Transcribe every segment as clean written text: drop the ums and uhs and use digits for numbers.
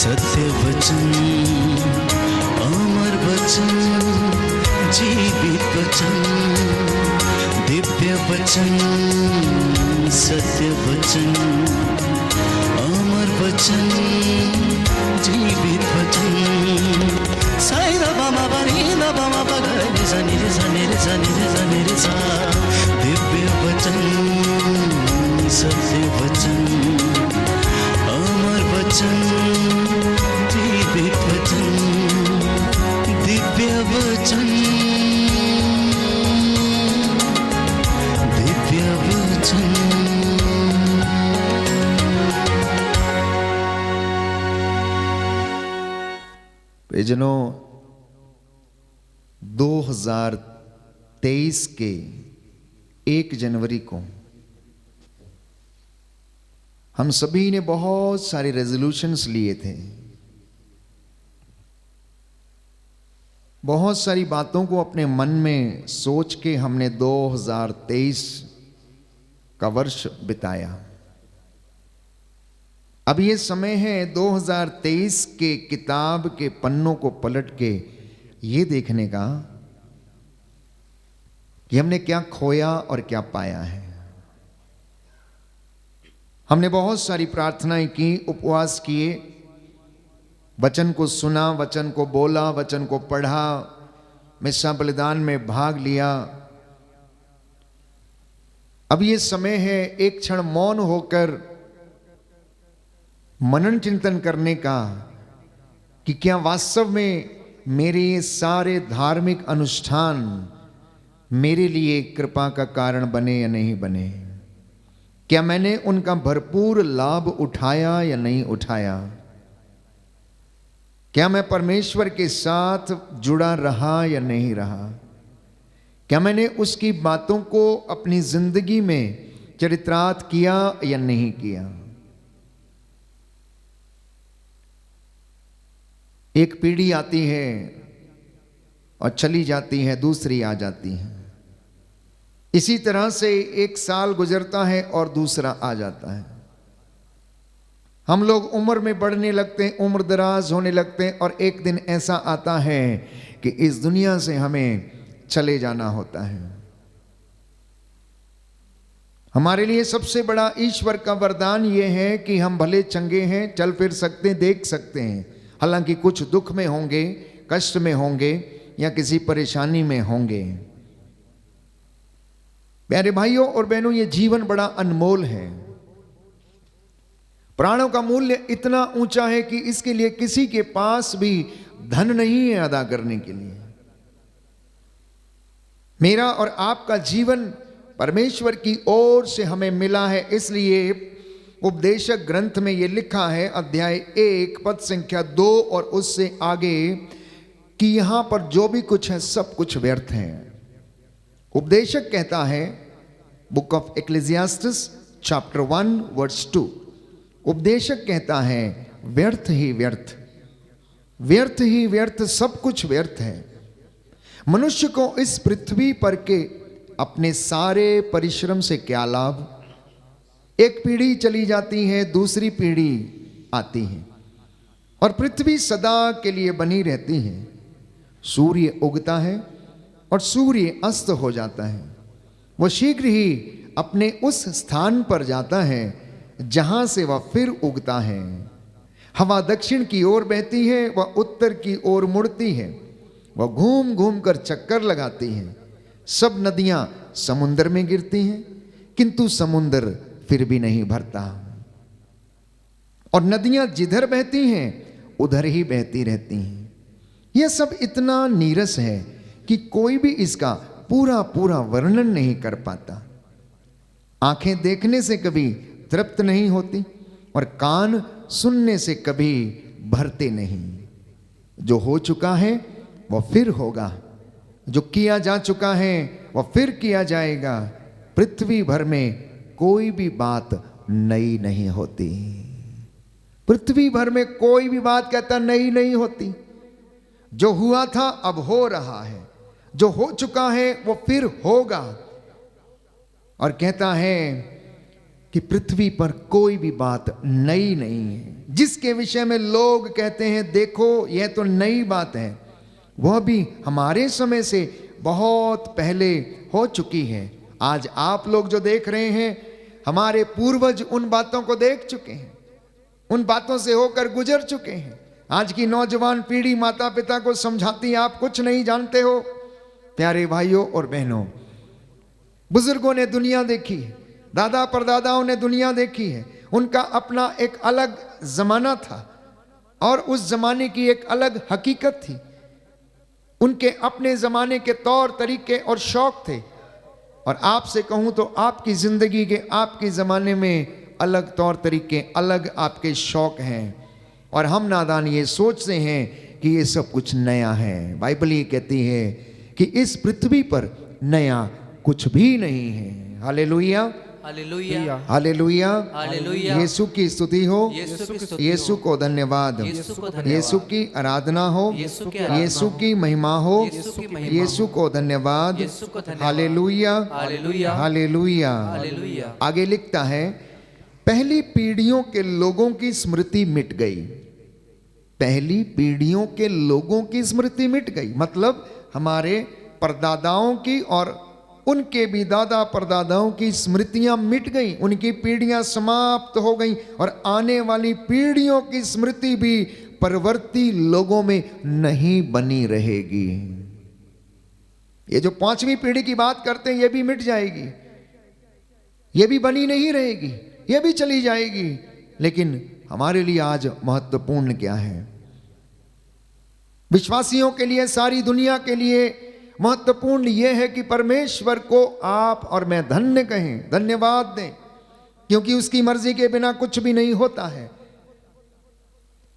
सत्य वचन, अमर वचन, जीवित वचन, दिव्य वचन, सत्य वचन, अमर वचन, जीवित वचन। साई दा बामा बनी दा बामा बगरे सा निरे सा निरे सा निरे सा निरे सा। दिव्य वचन, सत्य वचन, अमर वचन, जीवित वचन, दिव्य वचन, दिव्य वचन। प्रियजनों, 2023 के 1 जनवरी को हम सभी ने बहुत सारे रेजोल्यूशंस लिए थे, बहुत सारी बातों को अपने मन में सोच के हमने 2023 का वर्ष बिताया। अब ये समय है 2023 के किताब के पन्नों को पलट के ये देखने का कि हमने क्या खोया और क्या पाया है। हमने बहुत सारी प्रार्थनाएं की, उपवास किए, वचन को सुना, वचन को बोला, वचन को पढ़ा, मिस्सा बलिदान में भाग लिया। अब ये समय है एक क्षण मौन होकर मनन चिंतन करने का कि क्या वास्तव में मेरे ये सारे धार्मिक अनुष्ठान मेरे लिए कृपा का कारण बने या नहीं बने। क्या मैंने उनका भरपूर लाभ उठाया या नहीं उठाया। क्या मैं परमेश्वर के साथ जुड़ा रहा या नहीं रहा। क्या मैंने उसकी बातों को अपनी जिंदगी में चरितार्थ किया या नहीं किया। एक पीढ़ी आती है और चली जाती है, दूसरी आ जाती है। इसी तरह से एक साल गुजरता है और दूसरा आ जाता है। हम लोग उम्र में बढ़ने लगते हैं, उम्र दराज होने लगते हैं, और एक दिन ऐसा आता है कि इस दुनिया से हमें चले जाना होता है। हमारे लिए सबसे बड़ा ईश्वर का वरदान यह है कि हम भले चंगे हैं, चल फिर सकते हैं, देख सकते हैं। हालांकि कुछ दुख में होंगे, कष्ट में होंगे या किसी परेशानी में होंगे। प्यारे भाइयों और बहनों, ये जीवन बड़ा अनमोल है। प्राणों का मूल्य इतना ऊंचा है कि इसके लिए किसी के पास भी धन नहीं है अदा करने के लिए। मेरा और आपका जीवन परमेश्वर की ओर से हमें मिला है। इसलिए उपदेशक ग्रंथ में यह लिखा है, अध्याय 1 पद संख्या 2 और उससे आगे, कि यहां पर जो भी कुछ है सब कुछ व्यर्थ है। उपदेशक कहता है, बुक ऑफ एक्लेसियास्टिस चैप्टर 1 वर्स 2, उपदेशक कहता है व्यर्थ ही व्यर्थ, व्यर्थ ही व्यर्थ, सब कुछ व्यर्थ है। मनुष्य को इस पृथ्वी पर के अपने सारे परिश्रम से क्या लाभ। एक पीढ़ी चली जाती है, दूसरी पीढ़ी आती है और पृथ्वी सदा के लिए बनी रहती है। सूर्य उगता है और सूर्य अस्त हो जाता है। वह शीघ्र ही अपने उस स्थान पर जाता है जहां से वह फिर उगता है। हवा दक्षिण की ओर बहती है, वह उत्तर की ओर मुड़ती है, वह घूम घूम कर चक्कर लगाती है। सब नदियां समुद्र में गिरती हैं, किंतु समुद्र फिर भी नहीं भरता, और नदियां जिधर बहती हैं उधर ही बहती रहती हैं। यह सब इतना नीरस है कि कोई भी इसका पूरा पूरा वर्णन नहीं कर पाता। आंखें देखने से कभी तृप्त नहीं होती और कान सुनने से कभी भरते नहीं। जो हो चुका है वह फिर होगा, जो किया जा चुका है वह फिर किया जाएगा। पृथ्वी भर में कोई भी बात नई नहीं होती। पृथ्वी भर में कोई भी बात कहता नई नहीं होती। जो हुआ था अब हो रहा है, जो हो चुका है वो फिर होगा। और कहता है कि पृथ्वी पर कोई भी बात नई नहीं है। जिसके विषय में लोग कहते हैं देखो यह तो नई बात है, वह भी हमारे समय से बहुत पहले हो चुकी है। आज आप लोग जो देख रहे हैं, हमारे पूर्वज उन बातों को देख चुके हैं, उन बातों से होकर गुजर चुके हैं। आज की नौजवान पीढ़ी माता पिता को समझाती है आप कुछ नहीं जानते हो। प्यारे भाइयों और बहनों, बुजुर्गों ने दुनिया देखी है, दादा परदादाओं ने दुनिया देखी है। उनका अपना एक अलग जमाना था और उस जमाने की एक अलग हकीकत थी। उनके अपने जमाने के तौर तरीके और शौक थे। और आपसे कहूं तो आपकी जिंदगी के, आपके जमाने में अलग तौर तरीके, अलग आपके शौक हैं। और हम नादान ये सोचते हैं कि ये सब कुछ नया है। बाइबल ये कहती है कि इस पृथ्वी पर नया कुछ भी नहीं है। Hallelujah, hallelujah, hallelujah, hallelujah. Yeshu की स्तुति हो, यीशु की स्तुति यीशु को धन्यवाद, यीशु को धन्यवाद। यीशु की आराधना हो, यीशु की आराधना यीशु की महिमा हो, यीशु की महिमा यीशु को धन्यवाद। यीशु को धन्यवाद। Hallelujah, hallelujah, hallelujah. हालेलुया। आगे लिखता है, पहली पीढ़ियों के लोगों की स्मृति मिट गई। पहली पीढ़ियों के लोगों की स्मृति मिट गई, मतलब हमारे परदादाओं की और उनके भी दादा परदादाओं की स्मृतियां मिट गई, उनकी पीढ़ियां समाप्त हो गई और आने वाली पीढ़ियों की स्मृति भी परवर्ती लोगों में नहीं बनी रहेगी। ये जो पांचवी पीढ़ी की बात करते हैं ये भी मिट जाएगी, ये भी बनी नहीं रहेगी, ये भी चली जाएगी। लेकिन हमारे लिए आज महत्वपूर्ण क्या है? विश्वासियों के लिए, सारी दुनिया के लिए महत्वपूर्ण यह है कि परमेश्वर को आप और मैं धन्य कहें, धन्यवाद दें, क्योंकि उसकी मर्जी के बिना कुछ भी नहीं होता है।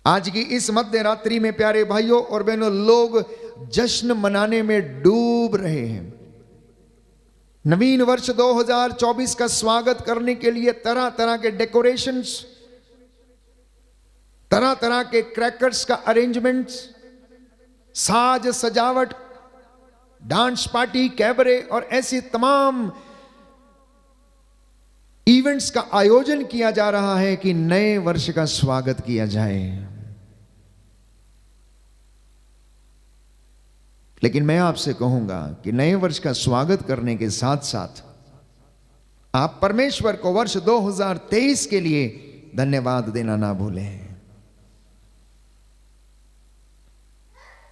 आज की इस मध्य रात्रि में प्यारे भाइयों और बहनों, लोग जश्न मनाने में डूब रहे हैं। नवीन वर्ष 2024 का स्वागत करने के लिए तरह तरह के डेकोरेशंस, तरह तरह के क्रैकर्स का अरेंजमेंट्स, साज सजावट, डांस पार्टी, कैबरे और ऐसी तमाम इवेंट्स का आयोजन किया जा रहा है कि नए वर्ष का स्वागत किया जाए। लेकिन मैं आपसे कहूंगा कि नए वर्ष का स्वागत करने के साथ साथ आप परमेश्वर को वर्ष 2023 के लिए धन्यवाद देना ना भूलें।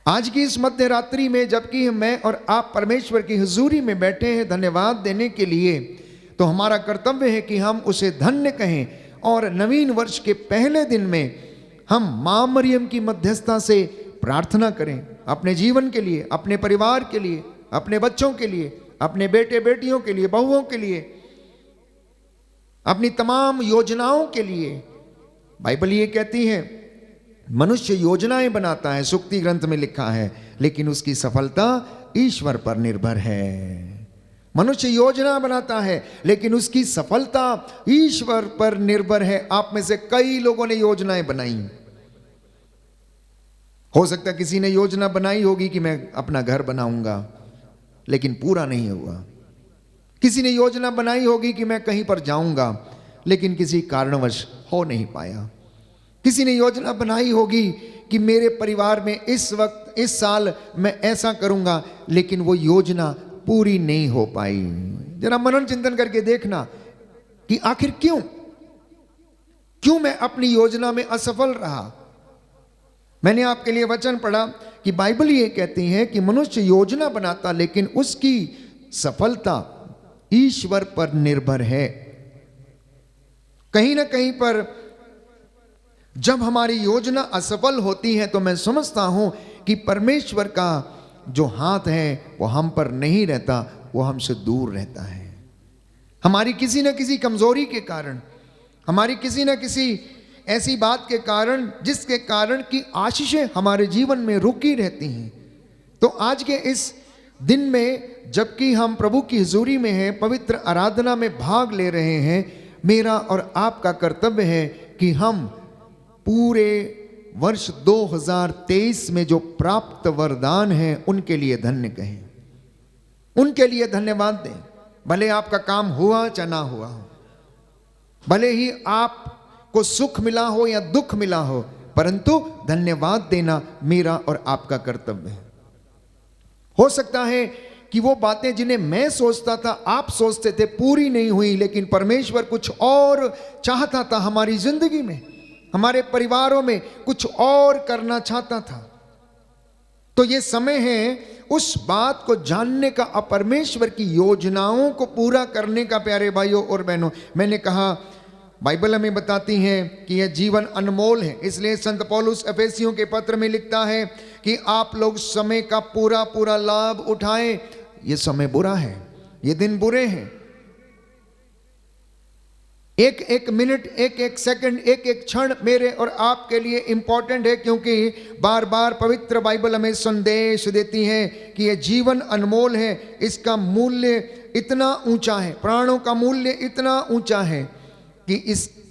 आज की इस मध्य रात्रि में जबकि मैं और आप परमेश्वर की हुजूरी में बैठे हैं धन्यवाद देने के लिए, तो हमारा कर्तव्य है कि हम उसे धन्य कहें और नवीन वर्ष के पहले दिन में हम मां मरियम की मध्यस्थता से प्रार्थना करें अपने जीवन के लिए, अपने परिवार के लिए, अपने बच्चों के लिए, अपने बेटे बेटियों के लिए, बहुओं के लिए, अपनी तमाम योजनाओं के लिए। बाइबल ये कहती है मनुष्य योजनाएं बनाता है, सुक्ति ग्रंथ में लिखा है, लेकिन उसकी सफलता ईश्वर पर निर्भर है। मनुष्य योजना बनाता है लेकिन उसकी सफलता ईश्वर पर निर्भर है। आप में से कई लोगों ने योजनाएं बनाई, हो सकता है किसी ने योजना बनाई होगी कि मैं अपना घर बनाऊंगा, लेकिन पूरा नहीं हुआ। किसी ने योजना बनाई होगी कि मैं कहीं पर जाऊंगा, लेकिन किसी कारणवश हो नहीं पाया। किसी ने योजना बनाई होगी कि मेरे परिवार में इस वक्त, इस साल मैं ऐसा करूंगा, लेकिन वो योजना पूरी नहीं हो पाई। जरा मनन चिंतन करके देखना कि आखिर क्यों मैं अपनी योजना में असफल रहा। मैंने आपके लिए वचन पढ़ा कि बाइबल ये कहती है कि मनुष्य योजना बनाता लेकिन उसकी सफलता ईश्वर पर निर्भर है। कहीं ना कहीं पर जब हमारी योजना असफल होती है तो मैं समझता हूं कि परमेश्वर का जो हाथ है वो हम पर नहीं रहता, वो हमसे दूर रहता है। हमारी किसी न किसी कमजोरी के कारण, हमारी किसी न किसी ऐसी बात के कारण जिसके कारण की आशीषें हमारे जीवन में रुकी रहती हैं। तो आज के इस दिन में जबकि हम प्रभु की हुजूरी में हैं, पवित्र आराधना में भाग ले रहे हैं, मेरा और आपका कर्तव्य है कि हम पूरे वर्ष 2023 में जो प्राप्त वरदान है उनके लिए धन्य कहें, उनके लिए धन्यवाद दें। भले आपका काम हुआ चाहे ना हुआ हो, भले ही आपको सुख मिला हो या दुख मिला हो, परंतु धन्यवाद देना मेरा और आपका कर्तव्य है। हो सकता है कि वो बातें जिन्हें मैं सोचता था, आप सोचते थे, पूरी नहीं हुई, लेकिन परमेश्वर कुछ और चाहता था हमारी जिंदगी में, हमारे परिवारों में कुछ और करना चाहता था। तो ये समय है उस बात को जानने का, परमेश्वर की योजनाओं को पूरा करने का। प्यारे भाइयों और बहनों, मैंने कहा बाइबल हमें बताती है कि यह जीवन अनमोल है। इसलिए संत पौलुस एफेसियों के पत्र में लिखता है कि आप लोग समय का पूरा पूरा लाभ उठाएं। ये समय बुरा है, ये दिन बुरे हैं। एक एक मिनट, एक एक सेकंड, एक एक क्षण मेरे और आपके लिए इंपॉर्टेंट है, क्योंकि बार बार पवित्र बाइबल हमें संदेश देती है कि यह जीवन अनमोल है, इसका मूल्य इतना ऊंचा है, प्राणों का मूल्य इतना ऊंचा है कि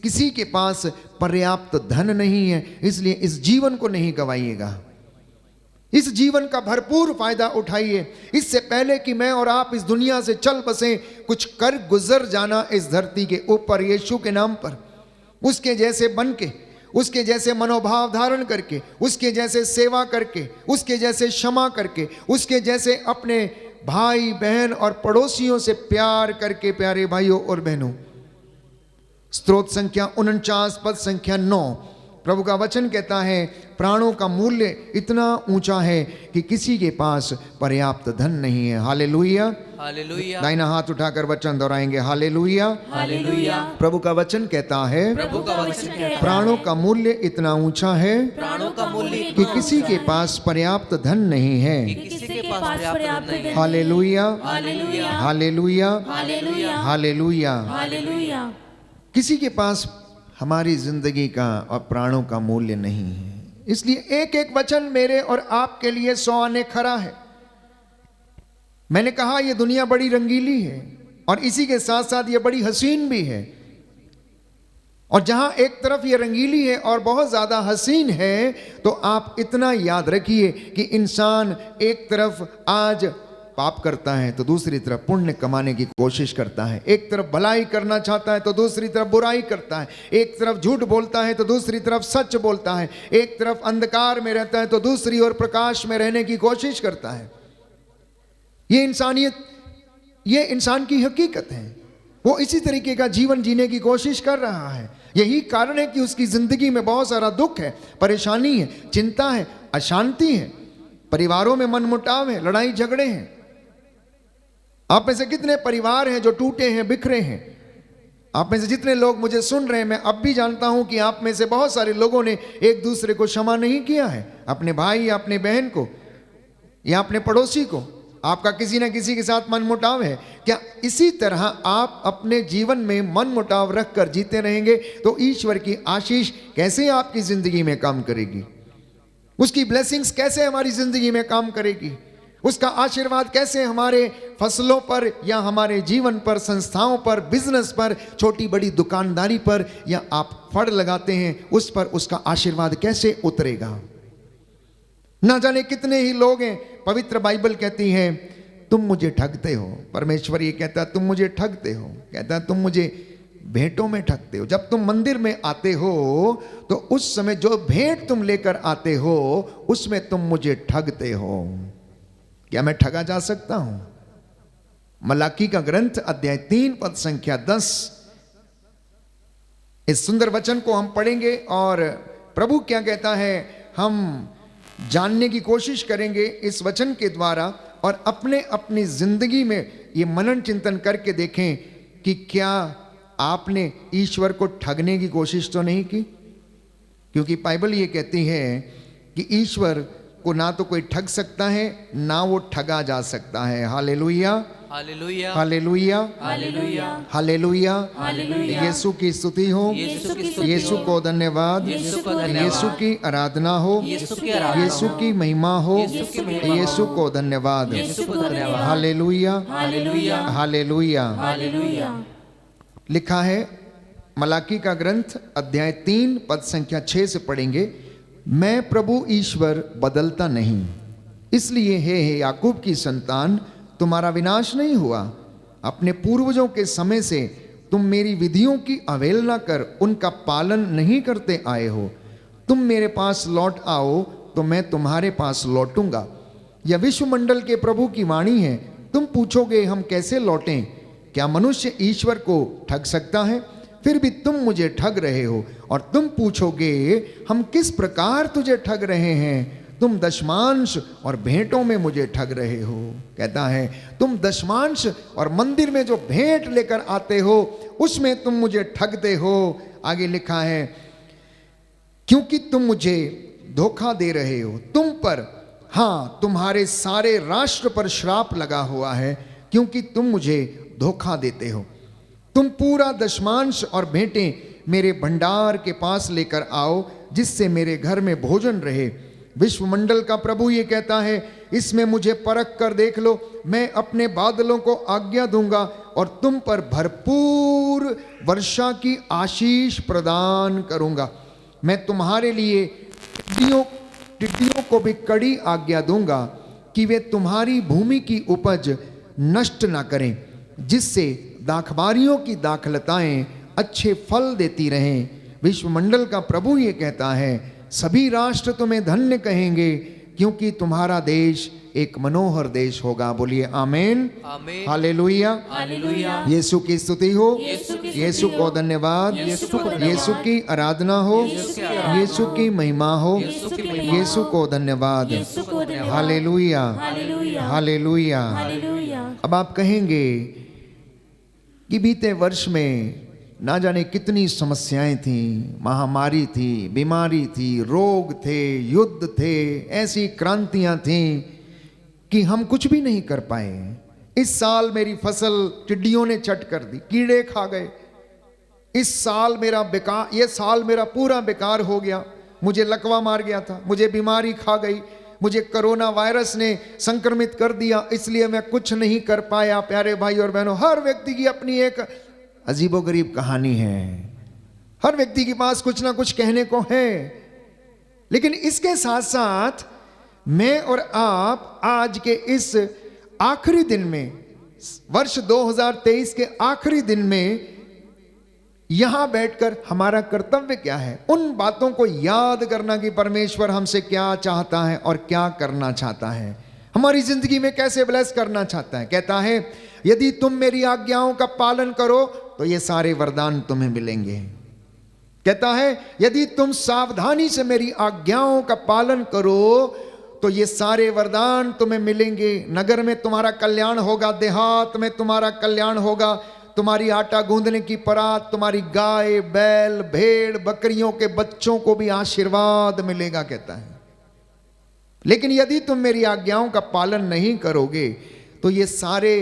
किसी के पास पर्याप्त धन नहीं है। इसलिए इस जीवन को नहीं गवाइएगा, इस जीवन का भरपूर फायदा उठाइए। इससे पहले कि मैं और आप इस दुनिया से चल बसें, कुछ कर गुजर जाना इस धरती के ऊपर यीशु के नाम पर, उसके जैसे बन के, उसके जैसे मनोभाव धारण करके, उसके जैसे सेवा करके, उसके जैसे क्षमा करके, उसके जैसे अपने भाई बहन और पड़ोसियों से प्यार करके। प्यारे भाइयों और बहनों, स्तोत्र संख्या 49 पद संख्या 9, प्रभु का वचन कहता है प्राणों का मूल्य इतना ऊंचा है कि किसी के पास पर्याप्त धन नहीं है। हालेलुया, हालेलुया, दाहिना हाथ उठाकर वचन दोहराएंगे, हालेलुया, हालेलुया। प्रभु का वचन कहता है प्रभु का वचन कहता है प्राणों का मूल्य इतना ऊंचा है प्राणों का मूल्य कि किसी के पास पर्याप्त धन नहीं है। किसी के पास पर्याप्त नहीं है। Hallelujah, hallelujah, hallelujah, hallelujah, hallelujah. Hallelujah. किसी के पास हमारी जिंदगी का और प्राणों का मूल्य नहीं है। इसलिए एक एक वचन मेरे और आपके लिए 100 आने खरा है। मैंने कहा यह दुनिया बड़ी रंगीली है और इसी के साथ साथ यह बड़ी हसीन भी है। और जहां एक तरफ यह रंगीली है और बहुत ज्यादा हसीन है, तो आप इतना याद रखिए कि इंसान एक तरफ आज पाप करता है तो दूसरी तरफ पुण्य कमाने की कोशिश करता है, एक तरफ भलाई करना चाहता है तो दूसरी तरफ बुराई करता है, एक तरफ झूठ बोलता है तो दूसरी तरफ सच बोलता है, एक तरफ अंधकार में रहता है तो दूसरी ओर प्रकाश में रहने की कोशिश करता है। ये इंसानियत, ये इंसान की हकीकत है। वो इसी तरीके का जीवन जीने की कोशिश कर रहा है। यही कारण है कि उसकी जिंदगी में बहुत सारा दुख है, परेशानी है, चिंता है, अशांति है, परिवारों में मनमुटाव है, लड़ाई झगड़े हैं। आप में से कितने परिवार हैं जो टूटे हैं, बिखरे हैं? आप में से जितने लोग मुझे सुन रहे हैं, मैं अब भी जानता हूं कि आप में से बहुत सारे लोगों ने एक दूसरे को क्षमा नहीं किया है, अपने भाई या अपने बहन को या अपने पड़ोसी को। आपका किसी ना किसी के साथ मनमुटाव है। क्या इसी तरह आप अपने जीवन में मनमुटाव रखकर जीते रहेंगे तो ईश्वर की आशीष कैसे आपकी जिंदगी में काम करेगी? उसकी ब्लेसिंग्स कैसे हमारी जिंदगी में काम करेगी? उसका आशीर्वाद कैसे हमारे फसलों पर या हमारे जीवन पर, संस्थाओं पर, बिजनेस पर, छोटी बड़ी दुकानदारी पर, या आप फड़ लगाते हैं उस पर उसका आशीर्वाद कैसे उतरेगा? ना जाने कितने ही लोग हैं। पवित्र बाइबल कहती है तुम मुझे ठगते हो। परमेश्वर ये कहता है तुम मुझे ठगते हो, कहता है तुम मुझे भेंटों में ठगते हो। जब तुम मंदिर में आते हो तो उस समय जो भेंट तुम लेकर आते हो उसमें तुम मुझे ठगते हो। क्या मैं ठगा जा सकता हूं? मलाकी का ग्रंथ अध्याय 3 पद संख्या 10, इस सुंदर वचन को हम पढ़ेंगे और प्रभु क्या कहता है हम जानने की कोशिश करेंगे इस वचन के द्वारा, और अपने अपनी जिंदगी में ये मनन चिंतन करके देखें कि क्या आपने ईश्वर को ठगने की कोशिश तो नहीं की। क्योंकि बाइबल ये कहती है कि ईश्वर को ना तो कोई ठग सकता है ना वो ठगा जा सकता है। Hallelujah, hallelujah, hallelujah, hallelujah, hallelujah. Hallelujah. Yeshu की स्तुति हो, यीशु की स्तुति यीशु को धन्यवाद, यीशु को धन्यवाद, यीशु की आराधना हो, यीशु की आराधना यीशु की महिमा हो, यीशु की महिमा हो, यीशु को धन्यवाद। यीशु को धन्यवाद। Hallelujah, hallelujah, hallelujah. हालेलुया। लिखा है मलाकी का ग्रंथ अध्याय 3 पद संख्या 6 से पढ़ेंगे। मैं प्रभु ईश्वर बदलता नहीं, इसलिए हे याकूब की संतान तुम्हारा विनाश नहीं हुआ। अपने पूर्वजों के समय से तुम मेरी विधियों की अवहेलना कर उनका पालन नहीं करते आए हो। तुम मेरे पास लौट आओ तो मैं तुम्हारे पास लौटूंगा। यह विश्वमंडल के प्रभु की वाणी है। तुम पूछोगे हम कैसे लौटें? क्या मनुष्य ईश्वर को ठग सकता है? फिर भी तुम मुझे ठग रहे हो। और तुम पूछोगे हम किस प्रकार तुझे ठग रहे हैं? तुम दशमांश और भेंटों में मुझे ठग रहे हो। कहता है तुम दशमांश और मंदिर में जो भेंट लेकर आते हो उसमें तुम मुझे ठगते हो। आगे लिखा है क्योंकि तुम मुझे धोखा दे रहे हो। तुम पर, हाँ, तुम्हारे सारे राष्ट्र पर श्राप लगा हुआ है क्योंकि तुम मुझे धोखा देते हो। तुम पूरा दशमांश और भेंटें मेरे भंडार के पास लेकर आओ जिससे मेरे घर में भोजन रहे। विश्वमंडल का प्रभु ये कहता है इसमें मुझे परख कर देख लो। मैं अपने बादलों को आज्ञा दूंगा और तुम पर भरपूर वर्षा की आशीष प्रदान करूंगा। मैं तुम्हारे लिए टिड्डियों को भी कड़ी आज्ञा दूंगा कि वे तुम्हारी भूमि की उपज नष्ट ना करें, जिससे दाखबारियों की दाखलताएं अच्छे फल देती रहें। विश्वमंडल का प्रभु ये कहता है सभी राष्ट्र तुम्हें धन्य कहेंगे क्योंकि तुम्हारा देश एक मनोहर देश होगा। बोलिए आमीन, आमीन, हालेलुया, हालेलुया। यीशु की स्तुति हो, यीशु की स्तुति यीशु हो, को धन्यवाद, यीशु को धन्यवाद, यीशु की आराधना हो, यीशु की आराधना यीशु की महिमा हो, यीशु की महिमा यीशु को धन्यवाद, यीशु को धन्यवाद, हालेलुया, हालेलुया, हालेलुया। हालेलुया। अब आप कहेंगे कि बीते वर्ष में ना जाने कितनी समस्याएं थी, महामारी थी, बीमारी थी, रोग थे, युद्ध थे, ऐसी क्रांतियां थीं कि हम कुछ भी नहीं कर पाए। इस साल मेरी फसल टिड्डियों ने चट कर दी, कीड़े खा गए। इस साल ये साल मेरा पूरा बेकार हो गया। मुझे लकवा मार गया था, मुझे बीमारी खा गई, मुझे कोरोना वायरस ने संक्रमित कर दिया, इसलिए मैं कुछ नहीं कर पाया। प्यारे भाई और बहनों, हर व्यक्ति की अपनी एक अजीबोगरीब कहानी है। हर व्यक्ति के पास कुछ ना कुछ कहने को है। लेकिन इसके साथ साथ मैं और आप आज के इस आखिरी दिन में, वर्ष 2023 के आखिरी दिन में यहां बैठकर हमारा कर्तव्य क्या है? उन बातों को याद करना कि परमेश्वर हमसे क्या चाहता है और क्या करना चाहता है, हमारी जिंदगी में कैसे ब्लेस करना चाहता है। कहता है यदि तुम मेरी आज्ञाओं का पालन करो तो ये सारे वरदान तुम्हें मिलेंगे। कहता है यदि तुम सावधानी से मेरी आज्ञाओं का पालन करो तो ये सारे वरदान तुम्हें मिलेंगे। नगर में तुम्हारा कल्याण होगा, देहात में तुम्हारा कल्याण होगा, तुम्हारी आटा गूंदने की परात, तुम्हारी गाय, बैल, भेड़, बकरियों के बच्चों को भी आशीर्वाद मिलेगा। कहता है लेकिन यदि तुम मेरी आज्ञाओं का पालन नहीं करोगे तो ये सारे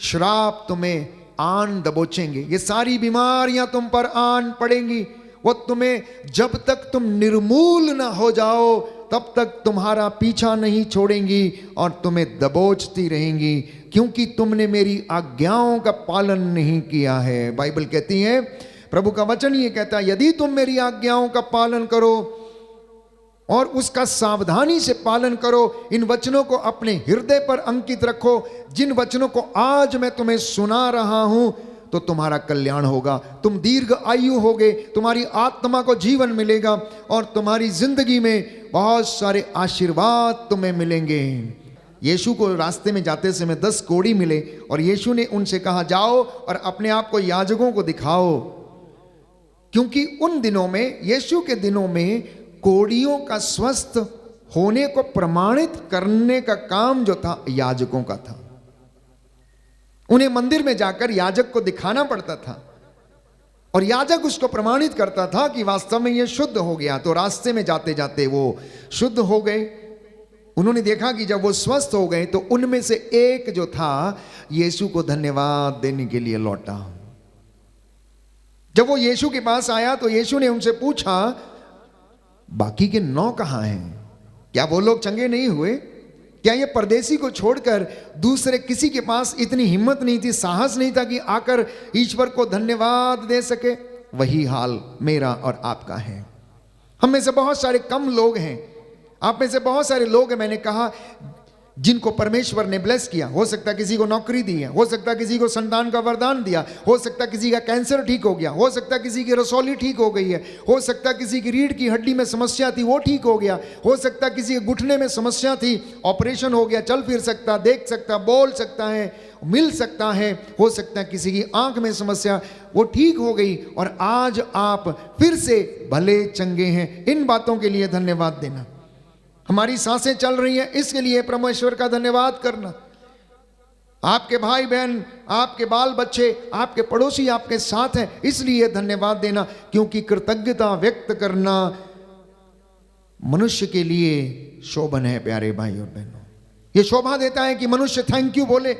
श्राप तुम्हें आन दबोचेंगे, ये सारी बीमारियां तुम पर आन पड़ेंगी। वो तुम्हें, जब तक तुम निर्मूल ना हो जाओ तब तक तुम्हारा पीछा नहीं छोड़ेंगी और तुम्हें दबोचती रहेंगी, क्योंकि तुमने मेरी आज्ञाओं का पालन नहीं किया है। बाइबल कहती है, प्रभु का वचन ये कहता है यदि तुम मेरी आज्ञाओं का पालन करो और उसका सावधानी से पालन करो, इन वचनों को अपने हृदय पर अंकित रखो, जिन वचनों को आज मैं तुम्हें सुना रहा हूं, तो तुम्हारा कल्याण होगा, तुम दीर्घ आयु होगे, तुम्हारी आत्मा को जीवन मिलेगा और तुम्हारी जिंदगी में बहुत सारे आशीर्वाद तुम्हें मिलेंगे। यीशु को रास्ते में जाते समय 10 कोढ़ी मिले और यीशु ने उनसे कहा जाओ और अपने आप को याजकों को दिखाओ, क्योंकि उन दिनों में, यीशु के दिनों में, कोढ़ियों का स्वस्थ होने को प्रमाणित करने का काम जो था याजकों का था। उन्हें मंदिर में जाकर याजक को दिखाना पड़ता था और याजक उसको प्रमाणित करता था कि वास्तव में ये शुद्ध हो गया। तो रास्ते में जाते जाते वो शुद्ध हो गए। उन्होंने देखा कि जब वो स्वस्थ हो गए तो उनमें से एक जो था यीशु को धन्यवाद देने के लिए लौटा। जब वो यीशु के पास आया तो यीशु ने उनसे पूछा बाकी के 9 कहां हैं? क्या वो लोग चंगे नहीं हुए? क्या ये परदेसी को छोड़कर दूसरे किसी के पास इतनी हिम्मत नहीं थी, साहस नहीं था कि आकर ईश्वर को धन्यवाद दे सके? वही हाल मेरा और आपका है। हम में से बहुत सारे कम लोग हैं, आप में से बहुत सारे लोग हैं, मैंने कहा जिनको परमेश्वर ने ब्लेस किया, हो सकता किसी को नौकरी दी है, हो सकता किसी को संतान का वरदान दिया, हो सकता किसी का कैंसर ठीक हो गया, हो सकता किसी की रसौली ठीक हो गई है, हो सकता किसी की रीढ़ की हड्डी में समस्या थी वो ठीक हो गया, हो सकता किसी के घुटने में समस्या थी ऑपरेशन हो गया, चल फिर सकता, देख सकता, बोल सकता है, मिल सकता है, हो सकता है किसी की आंख में समस्या वो ठीक हो गई और आज आप फिर से भले चंगे हैं। इन बातों के लिए धन्यवाद देना। हमारी सांसें चल रही हैं इसके लिए परमेश्वर का धन्यवाद करना। आपके भाई बहन, आपके बाल बच्चे, आपके पड़ोसी आपके साथ हैं इसलिए धन्यवाद देना, क्योंकि कृतज्ञता व्यक्त करना मनुष्य के लिए शोभन है। प्यारे भाई और बहनों, ये शोभा देता है कि मनुष्य थैंक यू बोले।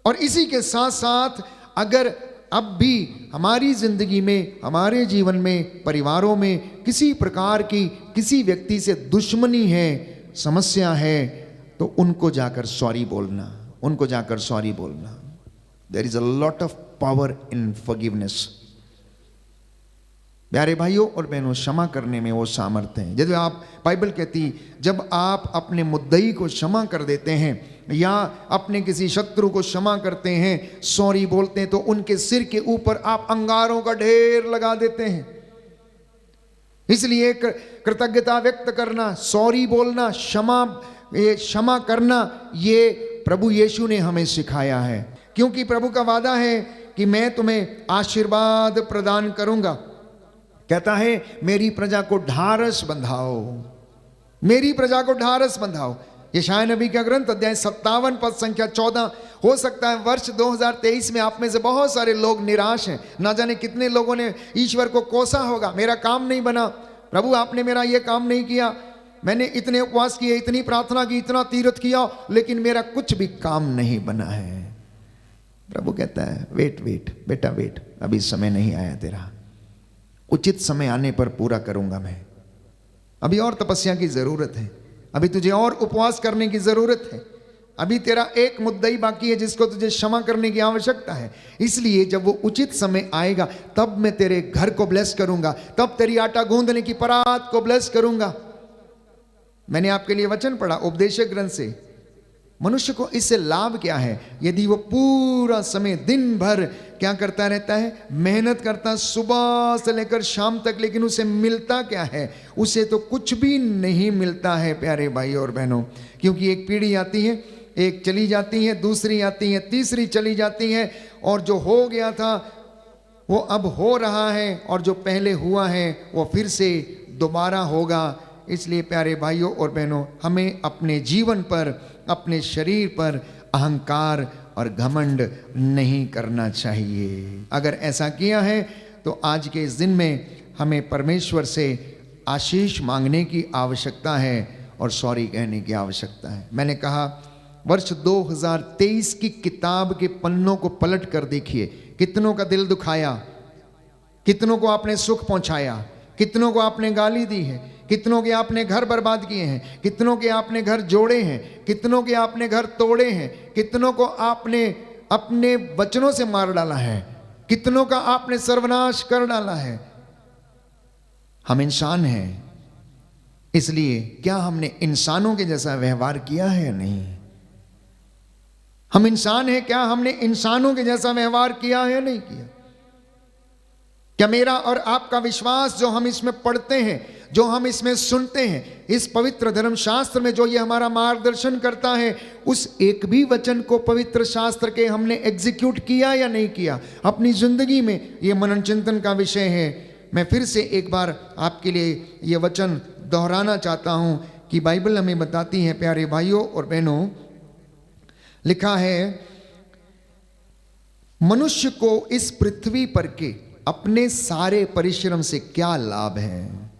और इसी के साथ साथ अगर अब भी हमारी जिंदगी में, हमारे जीवन में, परिवारों में किसी प्रकार की किसी व्यक्ति से दुश्मनी है, समस्या है, तो उनको जाकर सॉरी बोलना, उनको जाकर सॉरी बोलना। There is a lot of power in forgiveness. प्यारे भाइयों और बहनों, क्षमा करने में वो सामर्थ्य है। जब आप, बाइबल कहती, जब आप अपने मुद्दई को क्षमा कर देते हैं या अपने किसी शत्रु को क्षमा करते हैं, सॉरी बोलते हैं, तो उनके सिर के ऊपर आप अंगारों का ढेर लगा देते हैं। इसलिए कृतज्ञता व्यक्त करना, सॉरी बोलना, क्षमा करना, ये प्रभु यीशु ने हमें सिखाया है। क्योंकि प्रभु का वादा है कि मैं तुम्हें आशीर्वाद प्रदान करूंगा। कहता है मेरी प्रजा को ढारस बंधाओ, मेरी प्रजा को ढारस बंधाओ। यशायाह नबी का ग्रंथ अध्याय 57 पद संख्या 14। हो सकता है वर्ष 2023 में आप में से बहुत सारे लोग निराश हैं। ना जाने कितने लोगों ने ईश्वर को कोसा होगा, मेरा काम नहीं बना, प्रभु आपने मेरा ये काम नहीं किया, मैंने इतने उपवास किए, इतनी प्रार्थना की, इतना तीर्थ किया, लेकिन मेरा कुछ भी काम नहीं बना है। प्रभु कहता है वेट वेट बेटा वेट, अभी समय नहीं आया तेरा, उचित समय आने पर पूरा करूंगा मैं। अभी और तपस्या की जरूरत है, अभी तुझे और उपवास करने की जरूरत है, अभी तेरा एक मुद्दा ही बाकी है जिसको तुझे क्षमा करने की आवश्यकता है। इसलिए जब वो उचित समय आएगा तब मैं तेरे घर को ब्लेस करूंगा, तब तेरी आटा गूंदने की परात को ब्लेस करूंगा। मैंने आपके लिए वचन पढ़ा उपदेशक ग्रंथ से। मनुष्य को इससे लाभ क्या है? यदि वो पूरा समय दिन भर क्या करता रहता है? मेहनत करता सुबह से लेकर शाम तक, लेकिन उसे मिलता क्या है? उसे तो कुछ भी नहीं मिलता है प्यारे भाई और बहनों। क्योंकि एक पीढ़ी आती है, एक चली जाती है, दूसरी आती है, तीसरी चली जाती है, और जो हो गया था वो अब हो रहा है, और जो पहले हुआ है वो फिर से दोबारा होगा। इसलिए प्यारे भाइयों और बहनों, हमें अपने जीवन पर, अपने शरीर पर अहंकार और घमंड नहीं करना चाहिए। अगर ऐसा किया है तो आज के इस दिन में हमें परमेश्वर से आशीष मांगने की आवश्यकता है और सॉरी कहने की आवश्यकता है। मैंने कहा वर्ष 2023 की किताब के पन्नों को पलट कर देखिए, कितनों का दिल दुखाया, कितनों को आपने सुख पहुंचाया, कितनों को आपने गाली दी है, कितनों के आपने घर बर्बाद किए हैं, कितनों के आपने घर जोड़े हैं, कितनों के आपने घर तोड़े हैं, कितनों को आपने अपने वचनों से मार डाला है, कितनों का आपने सर्वनाश कर डाला है। हम इंसान हैं, इसलिए क्या हमने इंसानों के जैसा व्यवहार किया है या नहीं? हम इंसान हैं, क्या हमने इंसानों के जैसा व्यवहार किया है या नहीं किया? क्या मेरा और आपका विश्वास जो हम इसमें पढ़ते हैं, जो हम इसमें सुनते हैं, इस पवित्र धर्मशास्त्र में जो ये हमारा मार्गदर्शन करता है, उस एक भी वचन को पवित्र शास्त्र के हमने एग्जीक्यूट किया या नहीं किया अपनी जिंदगी में? ये मनन चिंतन का विषय है। मैं फिर से एक बार आपके लिए ये वचन दोहराना चाहता हूं कि बाइबल हमें बताती है प्यारे भाइयों और बहनों, लिखा है मनुष्य को इस पृथ्वी पर के अपने सारे परिश्रम से क्या लाभ है?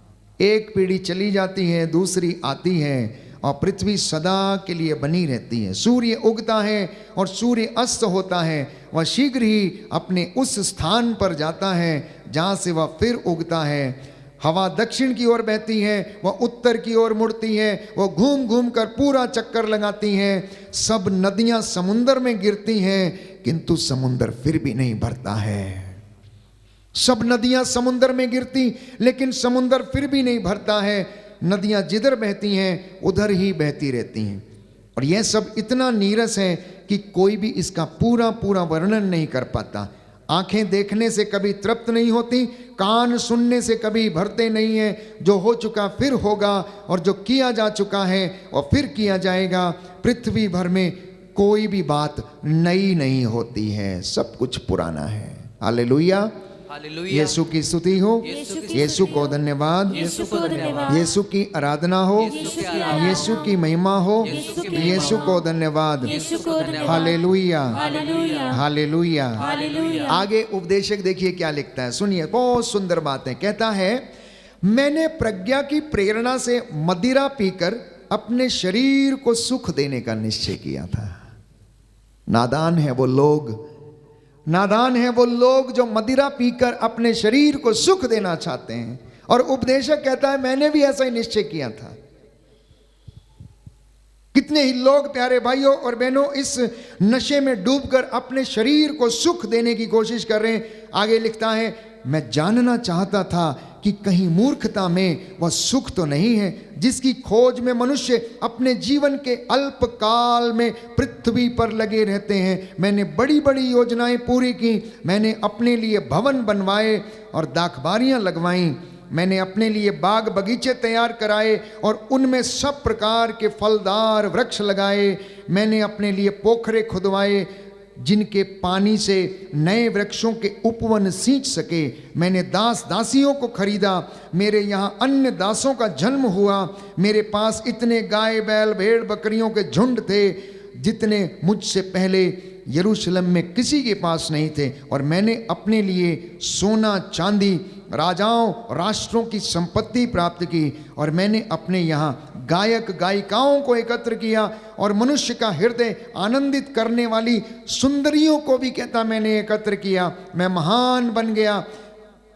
एक पीढ़ी चली जाती है, दूसरी आती है, और पृथ्वी सदा के लिए बनी रहती है। सूर्य उगता है और सूर्य अस्त होता है, वह शीघ्र ही अपने उस स्थान पर जाता है जहाँ से वह फिर उगता है। हवा दक्षिण की ओर बहती है, वह उत्तर की ओर मुड़ती है, वह घूम घूम कर पूरा चक्कर लगाती हैं। सब नदियाँ समुंदर में गिरती हैं, किंतु समुंदर फिर भी नहीं भरता है। सब नदियां समुंदर में गिरती, लेकिन समुंदर फिर भी नहीं भरता है। नदियां जिधर बहती हैं उधर ही बहती रहती हैं। और यह सब इतना नीरस है कि कोई भी इसका पूरा पूरा वर्णन नहीं कर पाता। आंखें देखने से कभी तृप्त नहीं होती, कान सुनने से कभी भरते नहीं हैं। जो हो चुका फिर होगा, और जो किया जा चुका है और फिर किया जाएगा। पृथ्वी भर में कोई भी बात नई नहीं होती है, सब कुछ पुराना है। Hallelujah, hallelujah. यीशु की स्तुति हो, यीशु को धन्यवाद, यीशु को धन्यवाद। यीशु की आराधना हो, यीशु की आराधना यीशु की महिमा हो, यीशु की यीशु को धन्यवाद। यीशु को धन्यवाद। Hallelujah, hallelujah. हालेलुया। हालेलुया। आगे उपदेशक देखिए क्या लिखता है, सुनिए, बहुत सुंदर बात है। कहता है, मैंने प्रज्ञा की प्रेरणा से मदिरा पीकर अपने शरीर को सुख देने का निश्चय किया था। नादान है वो लोग, नादान है वो लोग जो मदिरा पीकर अपने शरीर को सुख देना चाहते हैं। और उपदेशक कहता है, मैंने भी ऐसा ही निश्चय किया था। कितने ही लोग प्यारे भाइयों और बहनों इस नशे में डूबकर अपने शरीर को सुख देने की कोशिश कर रहे हैं। आगे लिखता है, मैं जानना चाहता था कि कहीं मूर्खता में वह सुख तो नहीं है जिसकी खोज में मनुष्य अपने जीवन के अल्प काल में पृथ्वी पर लगे रहते हैं। मैंने बड़ी बड़ी योजनाएं पूरी की, मैंने अपने लिए भवन बनवाए और दाखबारियां लगवाईं, मैंने अपने लिए बाग बगीचे तैयार कराए और उनमें सब प्रकार के फलदार वृक्ष लगाए। मैंने अपने लिए पोखरे खुदवाए जिनके पानी से नए वृक्षों के उपवन सींच सके। मैंने दास दासियों को खरीदा, मेरे यहाँ अन्य दासों का जन्म हुआ। मेरे पास इतने गाय बैल भेड़ बकरियों के झुंड थे जितने मुझसे पहले यरूशलेम में किसी के पास नहीं थे। और मैंने अपने लिए सोना चांदी राजाओं राष्ट्रों की संपत्ति प्राप्त की। और मैंने अपने यहाँ गायक गायिकाओं को एकत्र किया और मनुष्य का हृदय आनंदित करने वाली सुंदरियों को भी कहता मैंने एकत्र किया। मैं महान बन गया,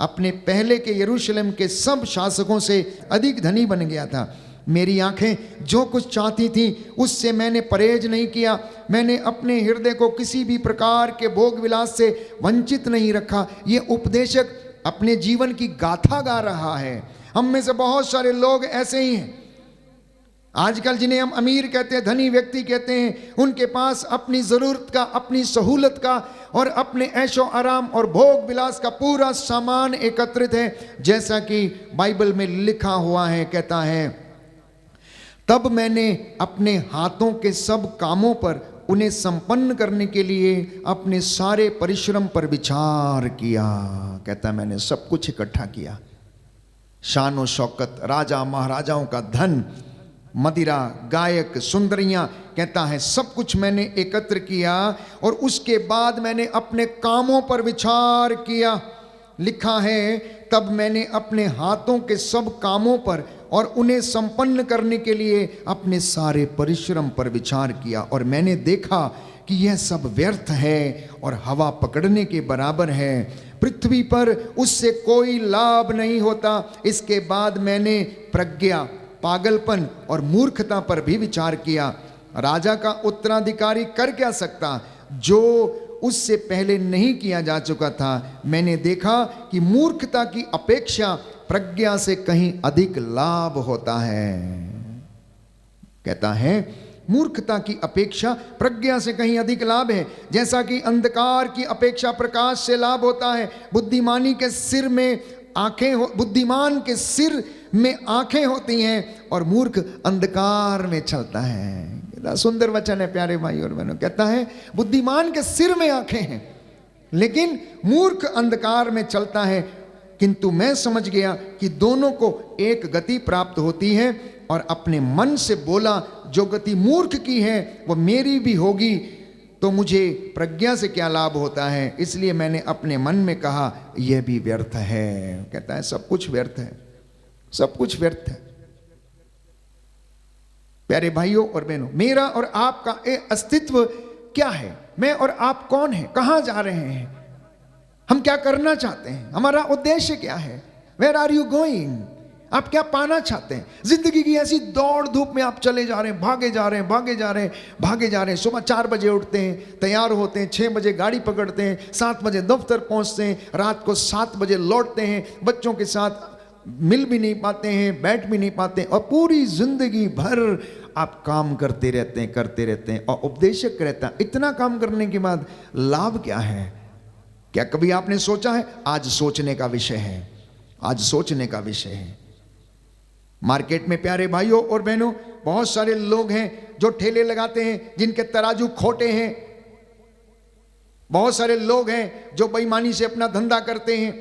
अपने पहले के यरूशलेम के सब शासकों से अधिक धनी बन गया था। मेरी आंखें जो कुछ चाहती थी उससे मैंने परहेज नहीं किया। मैंने अपने हृदय को किसी भी प्रकार के भोग विलास से वंचित नहीं रखा। ये उपदेशक अपने जीवन की गाथा गा रहा है। हम में से बहुत सारे लोग ऐसे ही हैं आजकल, जिन्हें हम अमीर कहते हैं, धनी व्यक्ति कहते हैं। उनके पास अपनी ज़रूरत का, अपनी सहूलत का और अपने ऐशो आराम और भोग विलास का पूरा सामान एकत्रित है। जैसा कि बाइबल में लिखा हुआ है, कहता है, तब मैंने अपने हाथों के सब कामों पर उन्हें संपन्न करने के लिए अपने सारे परिश्रम पर विचार किया। कहता है, मैंने सब कुछ इकट्ठा किया, शान शौकत, राजा महाराजाओं का धन, मदिरा, गायक, सुंदरियां, कहता है सब कुछ मैंने एकत्र किया। और उसके बाद मैंने अपने कामों पर विचार किया। लिखा है, तब मैंने अपने हाथों के सब कामों पर और उन्हें संपन्न करने के लिए अपने सारे परिश्रम पर विचार किया। और मैंने देखा कि यह सब व्यर्थ है और हवा पकड़ने के बराबर है, पृथ्वी पर उससे कोई लाभ नहीं होता। इसके बाद मैंने प्रज्ञा, पागलपन और मूर्खता पर भी विचार किया। राजा का उत्तराधिकारी कर क्या सकता जो उससे पहले नहीं किया जा चुका था। मैंने देखा कि मूर्खता की अपेक्षा प्रज्ञा से कहीं अधिक लाभ होता है। कहता है, मूर्खता की अपेक्षा प्रज्ञा से कहीं अधिक लाभ है। जैसा कि अंधकार की अपेक्षा प्रकाश से लाभ होता है। बुद्धिमान के सिर में आंखें होती हैं और मूर्ख अंधकार में चलता है। कितना सुंदर वचन है प्यारे भाई और बहनों। कहता है, बुद्धिमान के सिर में आंखें हैं लेकिन मूर्ख अंधकार में चलता है। किंतु मैं समझ गया कि दोनों को एक गति प्राप्त होती है और अपने मन से बोला, जो गति मूर्ख की है वो मेरी भी होगी, तो मुझे प्रज्ञा से क्या लाभ होता है। इसलिए मैंने अपने मन में कहा, यह भी व्यर्थ है। कहता है, सब कुछ व्यर्थ है, सब कुछ व्यर्थ है। प्यारे भाइयों और बहनों, मेरा और आपका अस्तित्व क्या है? मैं और आप कौन हैं? कहां जा रहे हैं? हम क्या करना चाहते हैं? हमारा उद्देश्य क्या है? Where are you going? आप क्या पाना चाहते हैं? जिंदगी की ऐसी दौड़ धूप में आप चले जा रहे हैं, भागे जा रहे हैं, भागे जा रहे हैं, भागे जा रहे हैं। सुबह 4 बजे उठते हैं, तैयार होते हैं, 6 बजे गाड़ी पकड़ते हैं, 7 बजे दफ्तर पहुंचते हैं, रात को 7 बजे लौटते हैं, बच्चों के साथ मिल भी नहीं पाते हैं, बैठ भी नहीं पाते हैं, और पूरी जिंदगी भर आप काम करते रहते हैं और उपदेशक रहता है। इतना काम करने के बाद लाभ क्या है? क्या कभी आपने सोचा है? आज सोचने का विषय है, आज सोचने का विषय है। मार्केट में प्यारे भाइयों और बहनों, बहुत सारे लोग हैं जो ठेले लगाते हैं जिनके तराजू खोटे हैं। बहुत सारे लोग हैं जो बेईमानी से अपना धंधा करते हैं।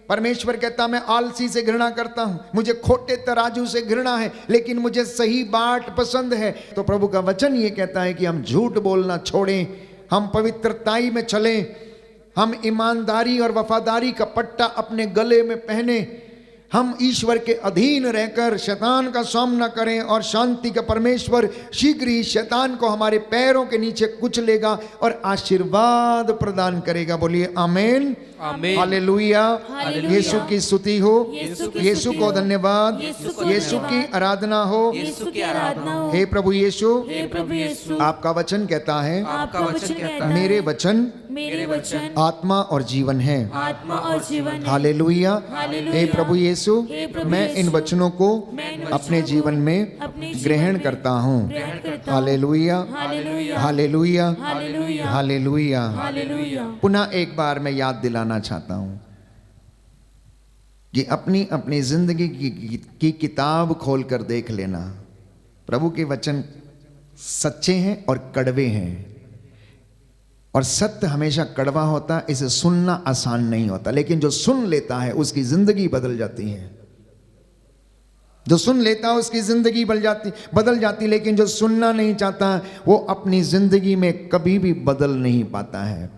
परमेश्वर कहता मैं आलसी से घृणा करता हूं, मुझे खोटे तराजू से घृणा है, लेकिन मुझे सही बाट पसंद है। तो प्रभु का वचन ये कहता है कि हम झूठ बोलना छोड़ें, हम पवित्रताई में चलें, हम ईमानदारी और वफादारी का पट्टा अपने गले में पहने, हम ईश्वर के अधीन रहकर शैतान का सामना करें, और शांति का परमेश्वर शीघ्र ही शैतान को हमारे पैरों के नीचे कुचलेगा और आशीर्वाद प्रदान करेगा। बोलिए आमीन, आमीन। हालेलुया। हालेलुया। यीशु की स्तुति हो, यीशु की यीशु स्तुति को हो, धन्यवाद, यीशु को यीशु की धन्यवाद, आराधना हो। यीशु की आराधना हो। हे प्रभु यीशु, हे प्रभु यीशु, आपका वचन कहता है आपका वचन कहता है, मेरे वचन मेरे वचन आत्मा और जीवन है। आत्मा और जीवन है। हालेलुया। हालेलुया। हे प्रभु यीशु, हे प्रभु मैं इन यीशु, वचनों को मैं इन अपने वचनों जीवन को में अपने जीवन ग्रहण में करता हूँ। ग्रहण करता हूँ। Hallelujah, hallelujah, hallelujah, hallelujah, hallelujah. Hallelujah. पुनः एक बार मैं याद दिलाना चाहता हूँ कि अपनी अपनी जिंदगी की किताब खोलकर देख लेना। प्रभु के वचन सच्चे हैं और कड़वे हैं, और सत्य हमेशा कड़वा होता है, इसे सुनना आसान नहीं होता, लेकिन जो सुन लेता है उसकी जिंदगी बदल जाती है। जो सुन लेता है उसकी जिंदगी बदल जाती, लेकिन जो सुनना नहीं चाहता वो अपनी जिंदगी में कभी भी बदल नहीं पाता है।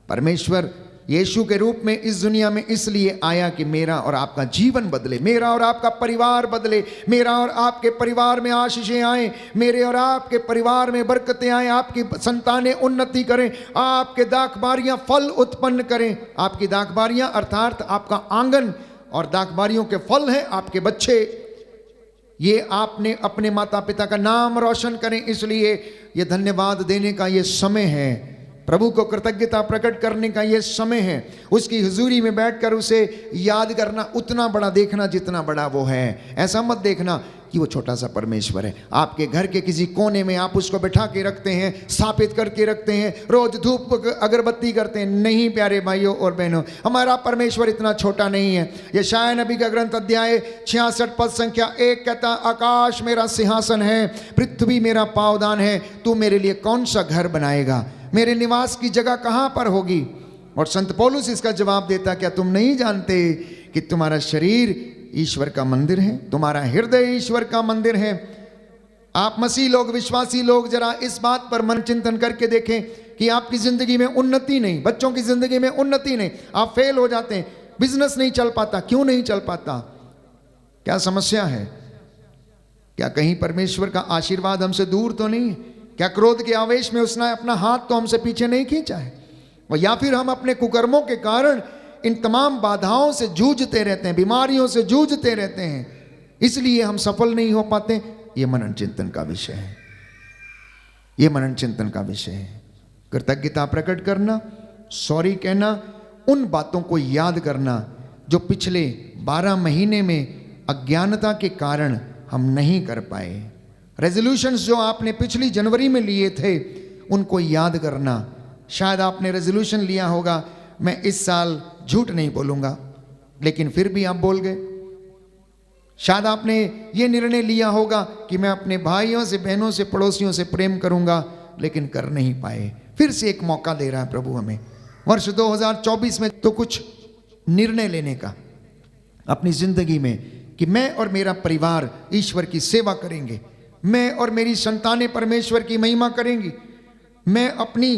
परमेश्वर यीशु के रूप में इस दुनिया में इसलिए आया कि मेरा और आपका जीवन बदले, मेरा और आपका परिवार बदले, मेरा और आपके परिवार में आशीषें आए, मेरे और आपके परिवार में बरकतें आए, आपकी संतानें उन्नति करें, आपके दाखबारियां फल उत्पन्न करें। आपकी दाखबारियां अर्थात आपका आंगन, और दाखबारियों के फल हैं आपके बच्चे। ये आपने अपने माता पिता का नाम रोशन करें, इसलिए ये धन्यवाद देने का ये समय है, प्रभु को कृतज्ञता प्रकट करने का ये समय है, उसकी हुजूरी में बैठकर उसे याद करना, उतना बड़ा देखना जितना बड़ा वो है। ऐसा मत देखना कि वो छोटा सा परमेश्वर है। आपके घर के किसी कोने में आप उसको बैठा के रखते हैं, स्थापित करके रखते हैं, रोज धूप अगरबत्ती करते हैं। नहीं प्यारे भाइयों और बहनों, हमारा परमेश्वर इतना छोटा नहीं है। यशायाह नबी का ग्रंथ अध्याय 66 पद संख्या 1 कहता, आकाश मेरा सिंहासन है, पृथ्वी मेरा पावदान है, तू मेरे लिए कौन सा घर बनाएगा, मेरे निवास की जगह कहाँ पर होगी। और संत पौलुस इसका जवाब देता, क्या तुम नहीं जानते कि तुम्हारा शरीर ईश्वर का मंदिर है, तुम्हारा हृदय ईश्वर का मंदिर है। आप मसीह लोग, विश्वासी लोग, जरा इस बात पर मन चिंतन करके देखें कि आपकी जिंदगी में उन्नति नहीं, बच्चों की जिंदगी में उन्नति नहीं, आप फेल हो जाते हैं, बिजनेस नहीं चल पाता। क्यों नहीं चल पाता? क्या समस्या है? क्या कहीं परमेश्वर का आशीर्वाद हमसे दूर तो नहीं है? क्या क्रोध के आवेश में उसने अपना हाथ तो हमसे पीछे नहीं खींचा है? या फिर हम अपने कुकर्मों के कारण इन तमाम बाधाओं से जूझते रहते हैं, बीमारियों से जूझते रहते हैं, इसलिए हम सफल नहीं हो पाते। ये मनन चिंतन का विषय है, ये मनन चिंतन का विषय है। कृतज्ञता प्रकट करना, सॉरी कहना, उन बातों को याद करना जो पिछले 12 महीने में अज्ञानता के कारण हम नहीं कर पाए। रेजोल्यूशंस जो आपने पिछली जनवरी में लिए थे उनको याद करना। शायद आपने रेजोल्यूशन लिया होगा, मैं इस साल झूठ नहीं बोलूंगा, लेकिन फिर भी आप बोल गए। शायद आपने ये निर्णय लिया होगा कि मैं अपने भाइयों से, बहनों से, पड़ोसियों से प्रेम करूंगा, लेकिन कर नहीं पाए। फिर से एक मौका दे रहा है प्रभु हमें वर्ष 2024 में तो कुछ निर्णय लेने का अपनी जिंदगी में, कि मैं और मेरा परिवार ईश्वर की सेवा करेंगे, मैं और मेरी संतानें परमेश्वर की महिमा करेंगी, मैं अपनी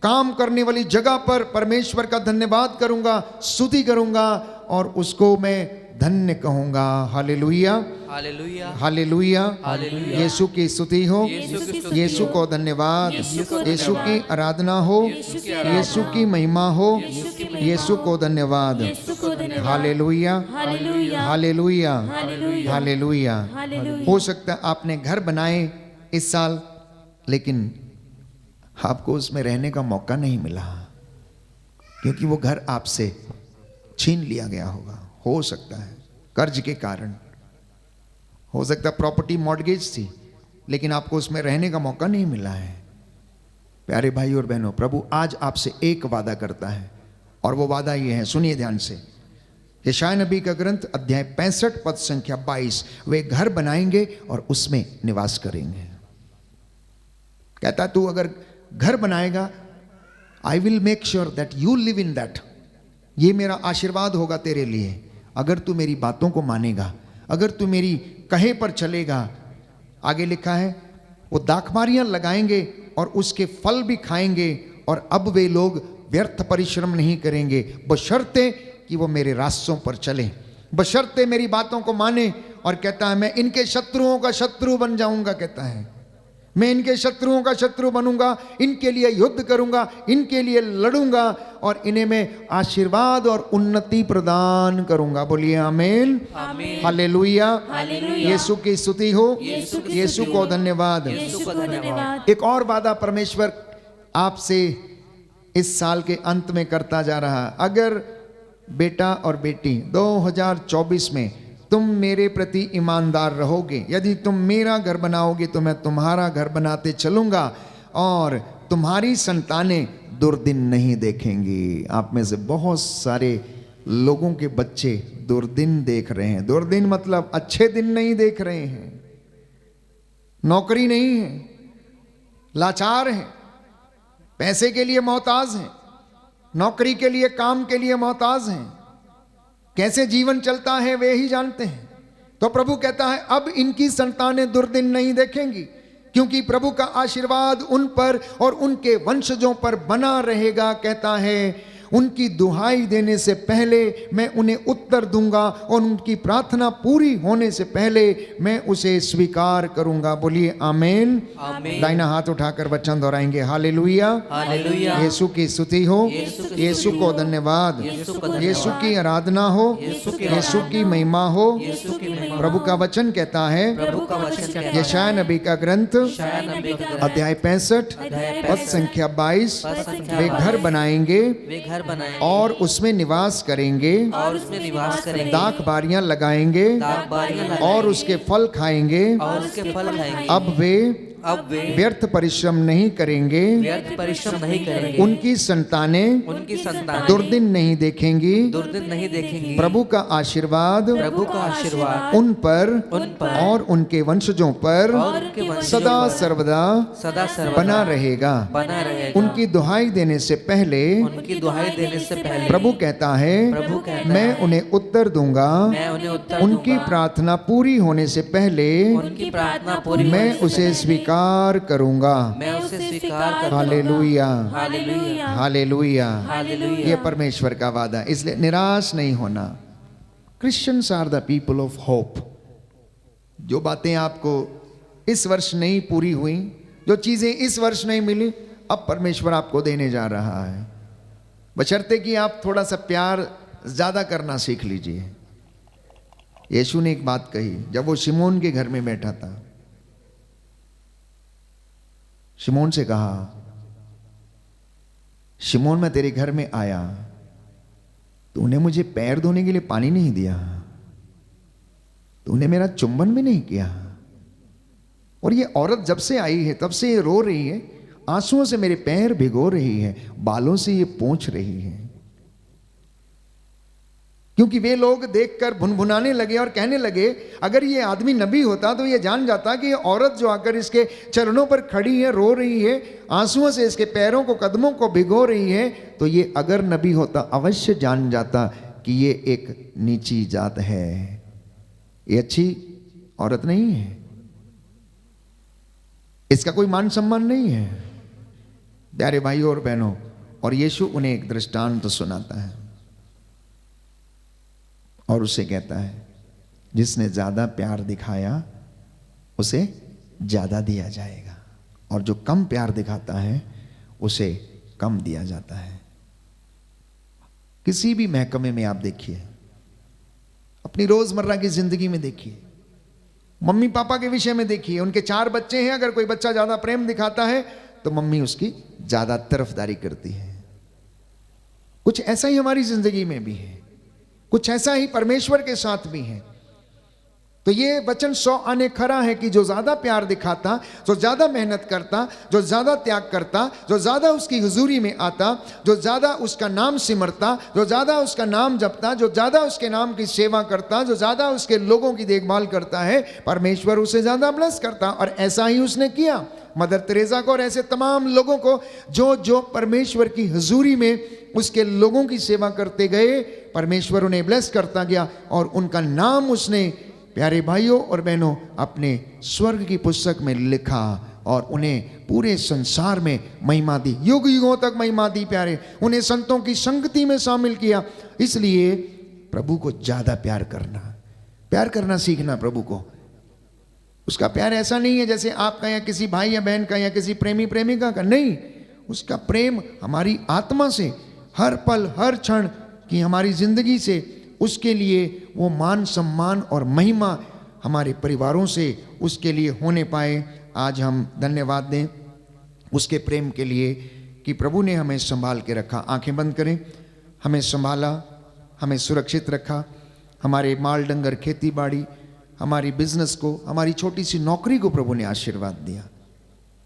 काम करने वाली जगह पर परमेश्वर का धन्यवाद करूंगा, स्तुति करूंगा, और उसको मैं धन्य कहूंगा। Hallelujah, hallelujah, hallelujah, hallelujah. Yeshu की स्तुति हो, यीशु की स्तुति यीशु हो, को धन्यवाद, यीशु को यीशु की धन्यवाद, आराधना हो, यीशु की आराधना यीशु की महिमा हो, यीशु की महिमा यीशु को धन्यवाद। यीशु को धन्यवाद। Hallelujah, hallelujah, hallelujah, hallelujah, hallelujah. Hallelujah. हो सकता है आपने घर बनाए इस साल, लेकिन आपको उसमें रहने का मौका नहीं मिला, क्योंकि वो घर आपसे छीन लिया गया होगा। हो सकता है कर्ज के कारण। हो सकता प्रॉपर्टी मॉर्गेज थी, लेकिन आपको उसमें रहने का मौका नहीं मिला है। प्यारे भाई और बहनों, प्रभु आज आपसे एक वादा करता है, और वो वादा ये है, सुनिए ध्यान से। यशायाह नबी का ग्रंथ अध्याय 65 पद संख्या 22, वे घर बनाएंगे और उसमें निवास करेंगे। कहता तू अगर घर बनाएगा, I will make sure that you live in that. ये मेरा आशीर्वाद होगा तेरे लिए, अगर तू मेरी बातों को मानेगा, अगर तू मेरी कहे पर चलेगा। आगे लिखा है, वो दाखमारियां लगाएंगे और उसके फल भी खाएंगे, और अब वे लोग व्यर्थ परिश्रम नहीं करेंगे, बशर्ते कि वो मेरे रास्तों पर चलें, बशर्ते मेरी बातों को माने। और कहता है मैं इनके शत्रुओं का शत्रु बन जाऊंगा। कहता है मैं इनके शत्रुओं का शत्रु बनूंगा, इनके लिए युद्ध करूंगा, इनके लिए लड़ूंगा, और इन्हें मैं आशीर्वाद और उन्नति प्रदान करूंगा। बोलिए आमीन, हालेलुया। यीशु की स्तुति हो, यीशु को धन्यवाद। यीशु को धन्यवाद। एक और वादा परमेश्वर आपसे इस साल के अंत में करता जा रहा है। अगर बेटा और बेटी 2024 में तुम मेरे प्रति ईमानदार रहोगे, यदि तुम मेरा घर बनाओगे तो मैं तुम्हारा घर बनाते चलूंगा, और तुम्हारी संतानें दुर्दिन नहीं देखेंगी। आप में से बहुत सारे लोगों के बच्चे दुर्दिन देख रहे हैं। दुर्दिन मतलब अच्छे दिन नहीं देख रहे हैं, नौकरी नहीं है, लाचार हैं, पैसे के लिए मोहताज हैं, नौकरी के लिए, काम के लिए मोहताज हैं। कैसे जीवन चलता है वे ही जानते हैं। तो प्रभु कहता है अब इनकी संतानें दुर्दिन नहीं देखेंगी, क्योंकि प्रभु का आशीर्वाद उन पर और उनके वंशजों पर बना रहेगा। कहता है उनकी दुहाई देने से पहले मैं उन्हें उत्तर दूंगा, और उनकी प्रार्थना पूरी होने से पहले मैं उसे स्वीकार करूंगा। बोलिए आमीन। दाहिना हाथ उठाकर वचन दोहराएंगे, हालेलुया, हालेलुया। यीशु की स्तुति हो, यीशु को धन्यवाद, यीशु की आराधना हो, यीशु की महिमा हो। प्रभु का वचन कहता है, यशायाह नबी का ग्रंथ अध्याय 65 पद संख्या 22, वे घर बनाएंगे और उसमें निवास करेंगे, दाख बारियां लगाएंगे और उसके फल खाएंगे। अब वे व्यर्थ परिश्रम नहीं करेंगे, उनकी संतानें दुर्दिन नहीं देखेंगी। प्रभु का आशीर्वाद उन पर और उनके वंशजों पर सदा सर्वदा बना रहेगा। उनकी दुहाई देने से पहले प्रभु कहता है मैं उन्हें उत्तर दूंगा, उनकी प्रार्थना पूरी होने से पहले मैं उसे स्वीकार करूंगा। Hallelujah, hallelujah. ये परमेश्वर का वादा, इसलिए निराश नहीं होना। Christians are the people of hope. जो बातें आपको इस वर्ष नहीं पूरी हुई, जो चीजें इस वर्ष नहीं मिली, अब परमेश्वर आपको देने जा रहा है, बशर्ते कि आप थोड़ा सा प्यार ज्यादा करना सीख लीजिए। यीशु ने एक बात कही जब वो शिमोन के घर में बैठा था। शिमोन से कहा, शिमोन मैं तेरे घर में आया, तूने मुझे पैर धोने के लिए पानी नहीं दिया, तूने मेरा चुंबन भी नहीं किया, और ये औरत जब से आई है तब से ये रो रही है, आंसुओं से मेरे पैर भिगो रही है, बालों से ये पोंछ रही है। क्योंकि वे लोग देखकर भुनभुनाने लगे और कहने लगे अगर ये आदमी नबी होता तो ये जान जाता कि ये औरत जो आकर इसके चरणों पर खड़ी है, रो रही है, आंसुओं से इसके पैरों को, कदमों को भिगो रही है, तो ये अगर नबी होता अवश्य जान जाता कि ये एक नीची जात है, ये अच्छी औरत नहीं है, इसका कोई मान सम्मान नहीं है। प्यारे भाइयों और बहनों, और यीशु उन्हें एक दृष्टांत सुनाता है और उसे कहता है जिसने ज्यादा प्यार दिखाया उसे ज्यादा दिया जाएगा, और जो कम प्यार दिखाता है उसे कम दिया जाता है। किसी भी महकमे में आप देखिए, अपनी रोजमर्रा की जिंदगी में देखिए, मम्मी पापा के विषय में देखिए, उनके 4 बच्चे हैं, अगर कोई बच्चा ज्यादा प्रेम दिखाता है तो मम्मी उसकी ज्यादा तरफदारी करती है। कुछ ऐसा ही हमारी जिंदगी में भी है। कुछ ऐसा ही परमेश्वर के साथ भी है। तो ये वचन 100 आने खरा है कि जो ज्यादा प्यार दिखाता, जो ज्यादा मेहनत करता, जो ज्यादा त्याग करता, जो ज्यादा उसकी हुजूरी में आता, जो ज्यादा उसका नाम सिमरता, जो ज्यादा उसका नाम जपता, जो ज्यादा उसके नाम की सेवा करता, जो ज्यादा उसके लोगों की देखभाल करता है, परमेश्वर उसे ज्यादा ब्लेस करता। और ऐसा ही उसने किया मदर तेरेसा को और ऐसे तमाम लोगों को जो जो परमेश्वर की हुजूरी में उसके लोगों की सेवा करते गए, परमेश्वर उन्हें ब्लेस करता गया और उनका नाम उसने, प्यारे भाइयों और बहनों, अपने स्वर्ग की पुस्तक में लिखा और उन्हें पूरे संसार में महिमा दी, युग युगों तक महिमा दी। प्यारे, उन्हें संतों की संगति में शामिल किया। इसलिए प्रभु को ज्यादा प्यार करना सीखना प्रभु को। उसका प्यार ऐसा नहीं है जैसे आपका या किसी भाई या बहन का या किसी प्रेमी प्रेमिका का, नहीं। उसका प्रेम हमारी आत्मा से, हर पल हर क्षण की हमारी जिंदगी से, उसके लिए वो मान सम्मान और महिमा हमारे परिवारों से उसके लिए होने पाए। आज हम धन्यवाद दें उसके प्रेम के लिए कि प्रभु ने हमें संभाल के रखा। आंखें बंद करें। हमें संभाला, हमें सुरक्षित रखा, हमारे माल डंगर खेती बाड़ी, हमारी बिजनेस को, हमारी छोटी सी नौकरी को प्रभु ने आशीर्वाद दिया,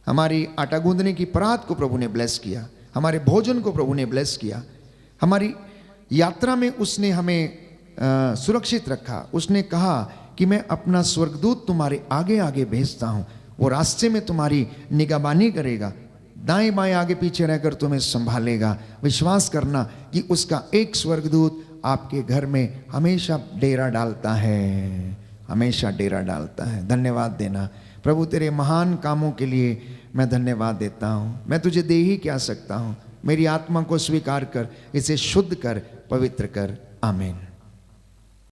हमारी आटा गूंदने की परात को प्रभु ने ब्लेस किया, हमारे भोजन को प्रभु ने ब्लेस किया, हमारी यात्रा में उसने हमें सुरक्षित रखा। उसने कहा कि मैं अपना स्वर्गदूत तुम्हारे आगे आगे भेजता हूँ, वो रास्ते में तुम्हारी निगहबानी करेगा, दाएं बाएं आगे पीछे रहकर तुम्हें संभालेगा। विश्वास करना कि उसका एक स्वर्गदूत आपके घर में हमेशा डेरा डालता है, हमेशा डेरा डालता है। धन्यवाद देना प्रभु, तेरे महान कामों के लिए मैं धन्यवाद देता हूँ। मैं तुझे दे ही क्या सकता हूँ, मेरी आत्मा को स्वीकार कर, इसे शुद्ध कर, पवित्र कर। आमीन।